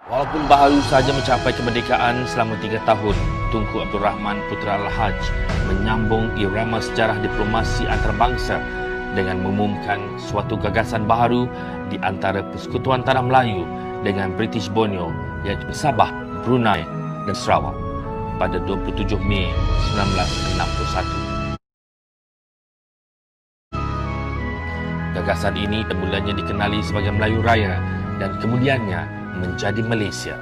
Walaupun baru sahaja mencapai kemerdekaan selama 3 tahun, Tunku Abdul Rahman Putra Al-Haj menyambung irama sejarah diplomasi antarabangsa dengan mengumumkan suatu gagasan baru di antara Persekutuan Tanah Melayu dengan British Borneo, iaitu Sabah, Brunei dan Sarawak pada 27 Mei 1961. Gagasan ini mulanya dikenali sebagai Melayu Raya dan kemudiannya menjadi Malaysia.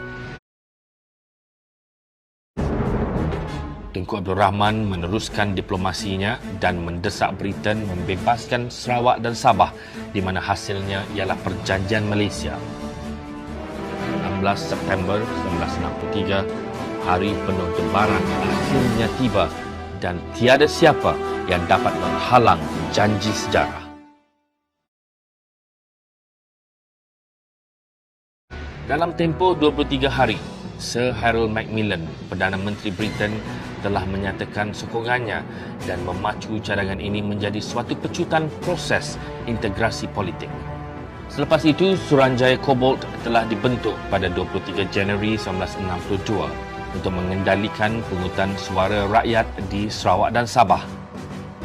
Tunku Abdul Rahman meneruskan diplomasinya dan mendesak Britain membebaskan Sarawak dan Sabah di mana hasilnya ialah Perjanjian Malaysia. 16 September 1963, hari penuh debaran akhirnya tiba dan tiada siapa yang dapat menghalang janji sejarah. Dalam tempoh 23 hari, Sir Harold Macmillan, Perdana Menteri Britain, telah menyatakan sokongannya dan memacu cadangan ini menjadi suatu pecutan proses integrasi politik. Selepas itu, Suruhanjaya Cobalt telah dibentuk pada 23 Januari 1962 untuk mengendalikan pungutan suara rakyat di Sarawak dan Sabah.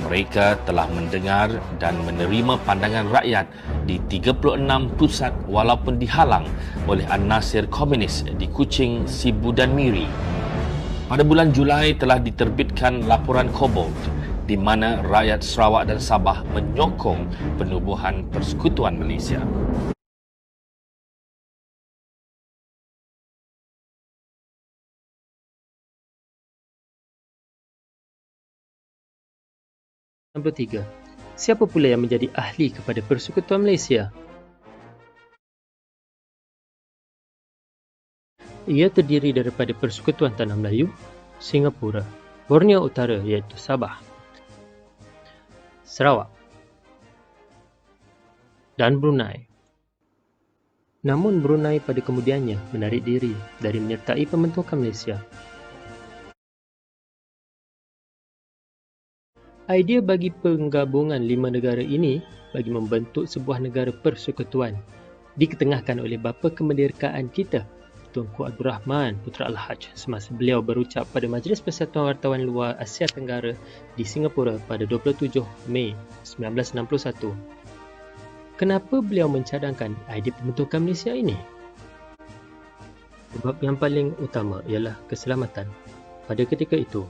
Mereka telah mendengar dan menerima pandangan rakyat di 36 pusat walaupun dihalang oleh An-Nasir Komunis di Kuching, Sibu dan Miri. Pada bulan Julai telah diterbitkan laporan Cobalt di mana rakyat Sarawak dan Sabah menyokong penubuhan Persekutuan Malaysia. Nombor 3. Siapa pula yang menjadi ahli kepada Persekutuan Malaysia? Ia terdiri daripada Persekutuan Tanah Melayu, Singapura, Borneo Utara iaitu Sabah, Sarawak dan Brunei. Namun Brunei pada kemudiannya menarik diri dari menyertai pembentukan Malaysia. Idea bagi penggabungan 5 negara ini bagi membentuk sebuah negara persekutuan diketengahkan oleh bapa kemerdekaan kita, Tunku Abdul Rahman Putra Al-Haj, semasa beliau berucap pada Majlis Persatuan Wartawan Luar Asia Tenggara di Singapura pada 27 Mei 1961. Kenapa beliau mencadangkan idea pembentukan Malaysia ini? Sebab yang paling utama ialah keselamatan. Pada ketika itu,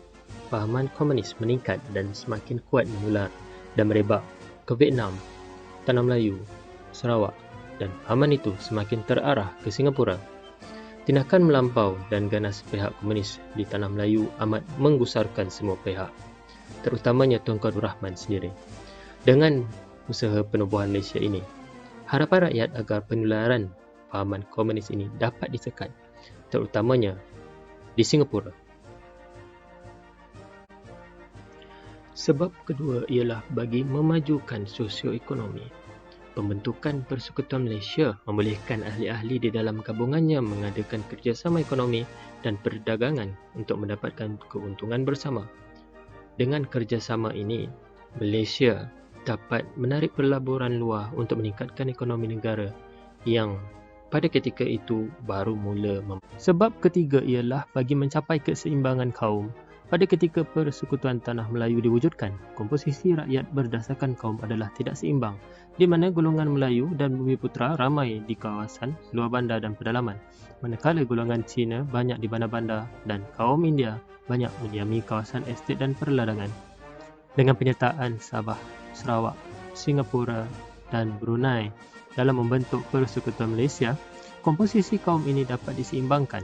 fahaman komunis meningkat dan semakin kuat menular dan merebak ke Vietnam, Tanah Melayu, Sarawak dan fahaman itu semakin terarah ke Singapura. Tindakan melampau dan ganas pihak komunis di Tanah Melayu amat menggusarkan semua pihak, terutamanya Tunku Abdul Rahman sendiri. Dengan usaha penubuhan Malaysia ini, harapan rakyat agar penularan fahaman komunis ini dapat ditekan, terutamanya di Singapura. Sebab kedua ialah bagi memajukan sosioekonomi. Pembentukan Persekutuan Malaysia membolehkan ahli-ahli di dalam gabungannya mengadakan kerjasama ekonomi dan perdagangan untuk mendapatkan keuntungan bersama. Dengan kerjasama ini, Malaysia dapat menarik pelaburan luar untuk meningkatkan ekonomi negara yang pada ketika itu baru mula. Sebab ketiga ialah bagi mencapai keseimbangan kaum. Pada ketika Persekutuan Tanah Melayu diwujudkan, komposisi rakyat berdasarkan kaum adalah tidak seimbang, di mana golongan Melayu dan Bumiputera ramai di kawasan luar bandar dan pedalaman, manakala golongan Cina banyak di bandar-bandar dan kaum India banyak mendiami kawasan estet dan perladangan. Dengan penyertaan Sabah, Sarawak, Singapura dan Brunei dalam membentuk Persekutuan Malaysia, komposisi kaum ini dapat diseimbangkan.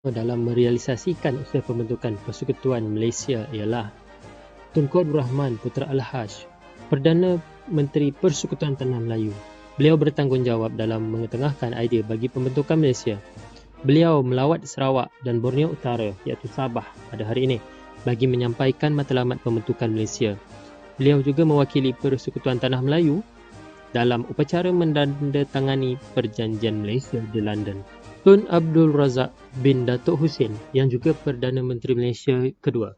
Dalam merealisasikan usaha pembentukan Persekutuan Malaysia ialah Tunku Abdul Rahman Putra Al-Haj, Perdana Menteri Persekutuan Tanah Melayu. Beliau bertanggungjawab dalam mengetengahkan idea bagi pembentukan Malaysia. Beliau melawat Sarawak dan Borneo Utara iaitu Sabah pada hari ini bagi menyampaikan matlamat pembentukan Malaysia. Beliau juga mewakili Persekutuan Tanah Melayu dalam upacara menandatangani Perjanjian Malaysia di London. Tun Abdul Razak bin Datuk Husin yang juga Perdana Menteri Malaysia kedua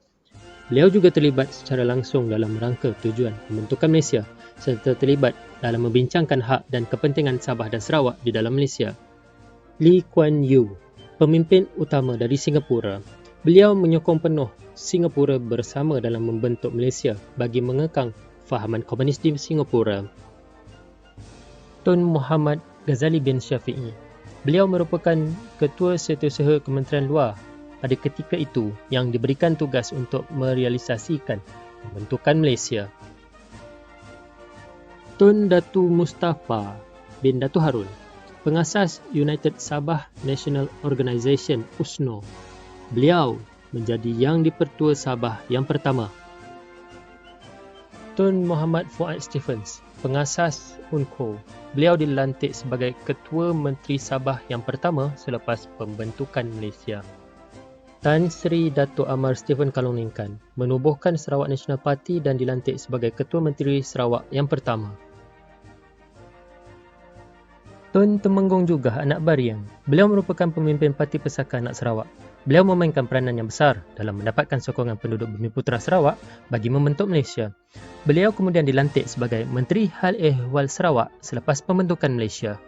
Beliau juga terlibat secara langsung dalam rangka tujuan pembentukan Malaysia serta terlibat dalam membincangkan hak dan kepentingan Sabah dan Sarawak di dalam Malaysia. Lee Kuan Yew, pemimpin utama dari Singapura, beliau menyokong penuh Singapura bersama dalam membentuk Malaysia bagi mengekang fahaman komunis di Singapura. Tun Muhammad Ghazali bin Syafi'i, beliau merupakan Ketua Setiausaha Kementerian Luar pada ketika itu yang diberikan tugas untuk merealisasikan pembentukan Malaysia. Tun Datu Mustafa bin Datu Harun, pengasas United Sabah National Organisation USNO. Beliau menjadi Yang di-Pertua Sabah yang pertama. Tun Muhammad Fuad Stephens, pengasas UNCO. Beliau dilantik sebagai Ketua Menteri Sabah yang pertama selepas pembentukan Malaysia. Tan Sri Dato' Amar Stephen Kaloningkan menubuhkan Sarawak National Party dan dilantik sebagai Ketua Menteri Sarawak yang pertama. Tun Temenggung Jugah Anak Bariang, beliau merupakan pemimpin Parti Pesaka Anak Sarawak. Beliau memainkan peranan yang besar dalam mendapatkan sokongan penduduk Bumiputera Sarawak bagi membentuk Malaysia. Beliau kemudian dilantik sebagai Menteri Hal Ehwal Sarawak selepas pembentukan Malaysia.